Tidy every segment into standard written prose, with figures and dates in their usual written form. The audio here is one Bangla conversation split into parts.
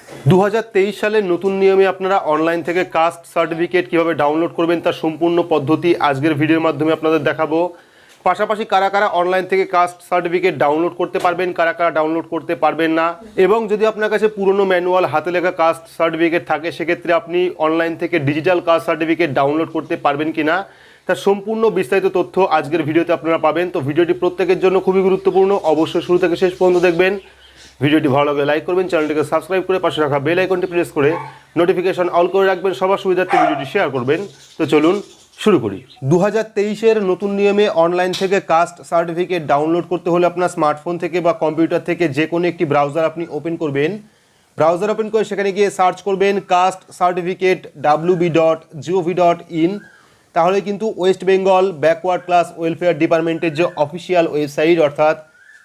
2023 সালের নতুন নিয়মে আপনারা অনলাইন থেকে কাস্ট সার্টিফিকেট কিভাবে ডাউনলোড করবেন তার সম্পূর্ণ পদ্ধতি আজকের ভিডিওর মাধ্যমে আপনাদের দেখাবো। পাশাপাশি কারা কারা অনলাইন থেকে কাস্ট সার্টিফিকেট ডাউনলোড করতে পারবেন, কারা কারা ডাউনলোড করতে পারবেন না, এবং যদি আপনার কাছে পুরনো ম্যানুয়াল হাতে লেখা কাস্ট সার্টিফিকেট থাকে সেক্ষেত্রে আপনি অনলাইন থেকে ডিজিটাল কাস্ট সার্টিফিকেট ডাউনলোড করতে পারবেন কিনা তার সম্পূর্ণ বিস্তারিত তথ্য আজকের ভিডিওতে আপনারা পাবেন। তো ভিডিওটি প্রত্যেকের জন্য খুবই গুরুত্বপূর্ণ, অবশ্যই শুরু থেকে শেষ পর্যন্ত দেখবেন। ভিডিওটি ভালো লাগলে লাইক করবেন, চ্যানেলটিকে সাবস্ক্রাইব করে পাশে রাখা বেল আইকনটি প্রেস করে নোটিফিকেশন অল করে রাখবেন, সবার সুবিধার্থে ভিডিওটি শেয়ার করবেন। তো চলুন শুরু করি। 2023-এর নতুন নিয়মে অনলাইন থেকে কাস্ট সার্টিফিকেট ডাউনলোড করতে হলে আপনার স্মার্টফোন থেকে বা কম্পিউটার থেকে যে কোনো একটি ব্রাউজার আপনি ওপেন করবেন। ব্রাউজার ওপেন করে সেখানে গিয়ে সার্চ করবেন কাস্ট সার্টিফিকেট www.gov.in। তাহলে কিন্তু West Bengal backward class welfare ডিপার্টমেন্টের যে অফিসিয়াল ওয়েবসাইট অর্থাৎ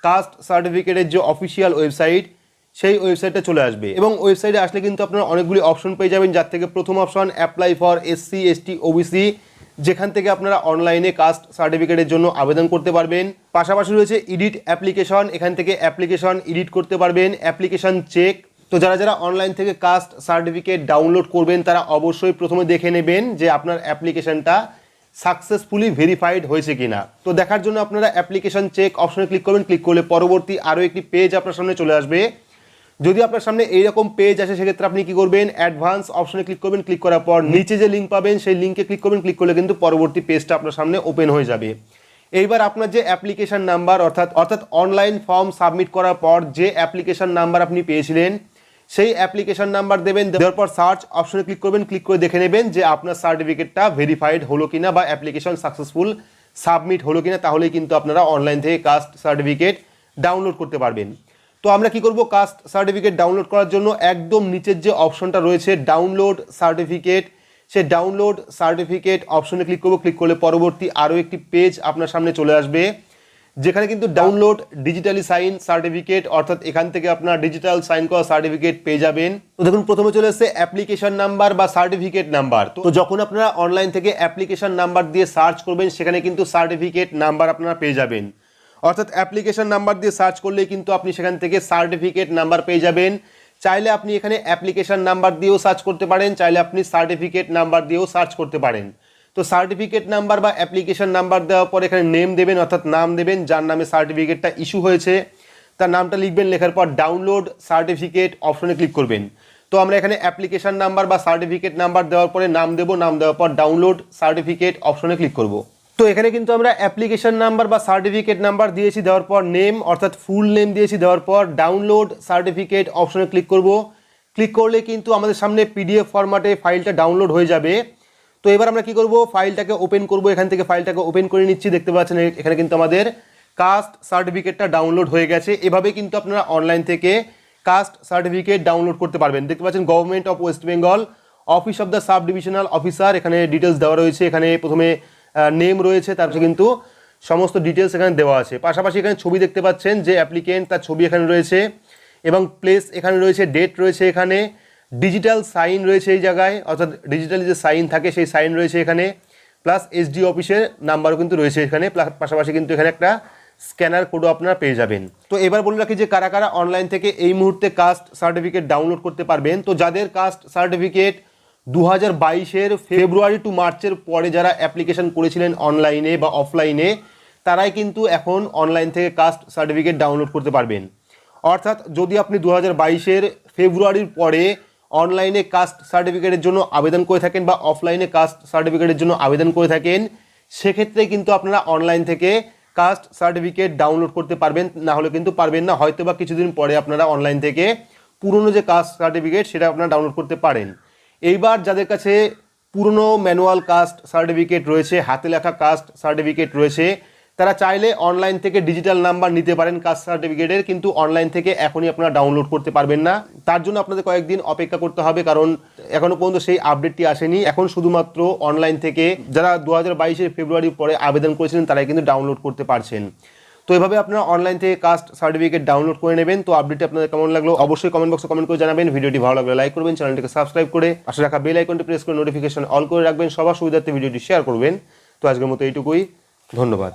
কাস্ট সার্টিফিকেটের যে অফিসিয়াল ওয়েবসাইট সেই ওয়েবসাইটটা চলে আসবে। এবং ওয়েবসাইটে আসলে কিন্তু আপনারা অনেকগুলি অপশন পেয়ে যাবেন, যার থেকে প্রথম option apply for SC ST OBC, যেখান থেকে আপনারা অনলাইনে কাস্ট সার্টিফিকেটের জন্য আবেদন করতে পারবেন। পাশাপাশি রয়েছে এডিট অ্যাপ্লিকেশন, এখান থেকে অ্যাপ্লিকেশন এডিট করতে পারবেন, অ্যাপ্লিকেশন চেক। তো যারা যারা অনলাইন থেকে কাস্ট সার্টিফিকেট ডাউনলোড করবেন তারা অবশ্যই প্রথমে দেখে নেবেন যে আপনার অ্যাপ্লিকেশনটা সাকসেসফুলি ভেরিফাইড হয়েছে কিনা। তো দেখার জন্য আপনারা অ্যাপ্লিকেশন চেক অপশনে ক্লিক করবেন। ক্লিক করলে পরবর্তী আরও একটি পেজ আপনার সামনে চলে আসবে। যদি আপনার সামনে এইরকম পেজ আসে সেক্ষেত্রে আপনি কি করবেন, অ্যাডভান্স অপশনে ক্লিক করবেন। ক্লিক করার পর নিচে যে লিঙ্ক পাবেন সেই লিঙ্কে ক্লিক করবেন। ক্লিক করলে কিন্তু পরবর্তী পেজটা আপনার সামনে ওপেন হয়ে যাবে। এইবার আপনার যে অ্যাপ্লিকেশন নাম্বার অর্থাৎ অনলাইন ফর্ম সাবমিট করার পর যে অ্যাপ্লিকেশন নাম্বার আপনি পেয়েছিলেন সেই অ্যাপ্লিকেশন নাম্বার দেবেন। দেওয়ার পর সার্চ অপশনে ক্লিক করবেন। ক্লিক করে দেখে নেবেন যে আপনার সার্টিফিকেটটা ভেরিফাইড হলো কিনা বা অ্যাপ্লিকেশন সাকসেসফুল সাবমিট হলো কিনা, তাহলেই কিন্তু আপনারা অনলাইন থেকে কাস্ট সার্টিফিকেট ডাউনলোড করতে পারবেন। তো আমরা কি করব, কাস্ট সার্টিফিকেট ডাউনলোড করার জন্য একদম নিচের যে অপশনটা রয়েছে ডাউনলোড সার্টিফিকেট, সেই ডাউনলোড সার্টিফিকেট অপশনে ক্লিক করব। ক্লিক করলে পরবর্তী আরও একটি পেজ আপনার সামনে চলে আসবে, যেখানে কিন্তু ডাউনলোড ডিজিটালি সাইন সার্টিফিকেট অর্থাৎ এখান থেকে আপনার ডিজিটাল সাইন করা সার্টিফিকেট পেয়ে যাবেন। তো দেখুন প্রথমে চলে এসেছে অ্যাপ্লিকেশন নাম্বার বা সার্টিফিকেট নাম্বার। তো যখন আপনারা অনলাইন থেকে অ্যাপ্লিকেশন নাম্বার দিয়ে সার্চ করবেন সেখানে কিন্তু সার্টিফিকেট নাম্বার আপনারা পেয়ে যাবেন। অর্থাৎ অ্যাপ্লিকেশন নাম্বার দিয়ে সার্চ করলেই কিন্তু আপনি সেখান থেকে সার্টিফিকেট নাম্বার পেয়ে যাবেন। চাইলে আপনি এখানে অ্যাপ্লিকেশন নাম্বার দিয়েও সার্চ করতে পারেন, চাইলে আপনি সার্টিফিকেট নাম্বার দিয়েও সার্চ করতে পারেন। তো সার্টিফিকেট নাম্বার বা অ্যাপ্লিকেশন নাম্বার দেওয়ার পর এখানে নেম দেবেন অর্থাৎ নাম দেবেন, যার নামে সার্টিফিকেটটা ইস্যু হয়েছে তার নামটা লিখবেন। লেখার পর ডাউনলোড সার্টিফিকেট অপশনে ক্লিক করবেন। তো আমরা এখানে অ্যাপ্লিকেশন নাম্বার বা সার্টিফিকেট নাম্বার দেওয়ার পরে নাম দেবো, নাম দেওয়ার পর ডাউনলোড সার্টিফিকেট অপশনে ক্লিক করব। তো এখানে কিন্তু আমরা অ্যাপ্লিকেশন নাম্বার বা সার্টিফিকেট নাম্বার দিয়েছি, দেওয়ার পর নেম অর্থাৎ ফুল নেম দিয়েছি, দেওয়ার পর ডাউনলোড সার্টিফিকেট অপশনে ক্লিক করব। ক্লিক করলে কিন্তু আমাদের সামনে PDF ফরম্যাটে ফাইলটা ডাউনলোড হয়ে যাবে। তো এবার আমরা কি করব, ফাইলটাকে ওপেন করব। এখান থেকে ফাইলটাকে ওপেন করে নিচ্ছি। দেখতে পাচ্ছেন এখানে কিন্তু আমাদের কাস্ট সার্টিফিকেটটা ডাউনলোড হয়ে গেছে। এভাবে কিন্তু আপনারা অনলাইন থেকে কাস্ট সার্টিফিকেট ডাউনলোড করতে পারবেন। দেখতে পাচ্ছেন government of West Bengal, office of the sub divisional officer, এখানে ডিটেলস দেওয়া রয়েছে। এখানে প্রথমে নেম রয়েছে, তারপরে কিন্তু সমস্ত ডিটেলস এখানে দেওয়া আছে। পাশাপাশি এখানে ছবি দেখতে পাচ্ছেন যে অ্যাপ্লিকেন্ট তার ছবি এখানে রয়েছে এবং প্লেস এখানে রয়েছে, ডেট রয়েছে, এখানে ডিজিটাল সাইন রয়েছে এই জায়গায় অর্থাৎ ডিজিটালি যে সাইন থাকে সেই সাইন রয়েছে এখানে, প্লাস SD অফিসের নাম্বারও কিন্তু রয়েছে এখানে। পাশাপাশি কিন্তু এখানে একটা স্ক্যানার কোডও আপনারা পেয়ে যাবেন। তো এবার বলে রাখি যে কারা কারা অনলাইন থেকে এই মুহূর্তে কাস্ট সার্টিফিকেট ডাউনলোড করতে পারবেন। তো যাদের কাস্ট সার্টিফিকেট 2022-এর ফেব্রুয়ারি টু মার্চের পরে যারা অ্যাপ্লিকেশন করেছিলেন অনলাইনে বা অফলাইনে, তারাই কিন্তু এখন অনলাইন থেকে কাস্ট সার্টিফিকেট ডাউনলোড করতে পারবেন। অর্থাৎ যদি আপনি 2022-এর ফেব্রুয়ারির পরে অনলাইনে কাস্ট সার্টিফিকেটের জন্য আবেদন করে থাকেন বা অফলাইনে কাস্ট সার্টিফিকেটের জন্য আবেদন করে থাকেন, সেক্ষেত্রে কিন্তু আপনারা অনলাইন থেকে কাস্ট সার্টিফিকেট ডাউনলোড করতে পারবেন, না হলে কিন্তু পারবেন না। হয়তো বা কিছুদিন পরে আপনারা অনলাইন থেকে পুরনো যে কাস্ট সার্টিফিকেট সেটা আপনারা ডাউনলোড করতে পারেন। এইবার যাদের কাছে পুরনো ম্যানুয়াল কাস্ট সার্টিফিকেট রয়েছে, হাতে লেখা কাস্ট সার্টিফিকেট রয়েছে, তারা চাইলে অনলাইন থেকে ডিজিটাল নাম্বার নিতে পারেন কাস্ট সার্টিফিকেটের, কিন্তু অনলাইন থেকে এখনই আপনারা ডাউনলোড করতে পারবেন না। তার জন্য আপনাদের কয়েকদিন অপেক্ষা করতে হবে, কারণ এখনো পর্যন্ত সেই আপডেটটি আসেনি। এখন শুধুমাত্র অনলাইন থেকে যারা 2022-এর ফেব্রুয়ারির পরে আবেদন করেছিলেন তারাই কিন্তু ডাউনলোড করতে পারছেন। তো এভাবে আপনারা অনলাইন থেকে কাস্ট সার্টিফিকেট ডাউনলোড করে নেবেন। তো আপডেটটি আপনাদের কেমন লাগলো অবশ্যই কমেন্ট বক্সে কমেন্ট করে জানাবেন। ভিডিওটি ভালো লাগলে লাইক করবেন, চ্যানেলটিকে সাবস্ক্রাইব করে পাশে রাখা বেল আইকনটি প্রেস করে নোটিফিকেশন অল করে রাখবেন, সবার সুবিধার্থে ভিডিওটি শেয়ার করবেন। তো আজকের মতো এইটুকুই, ধন্যবাদ।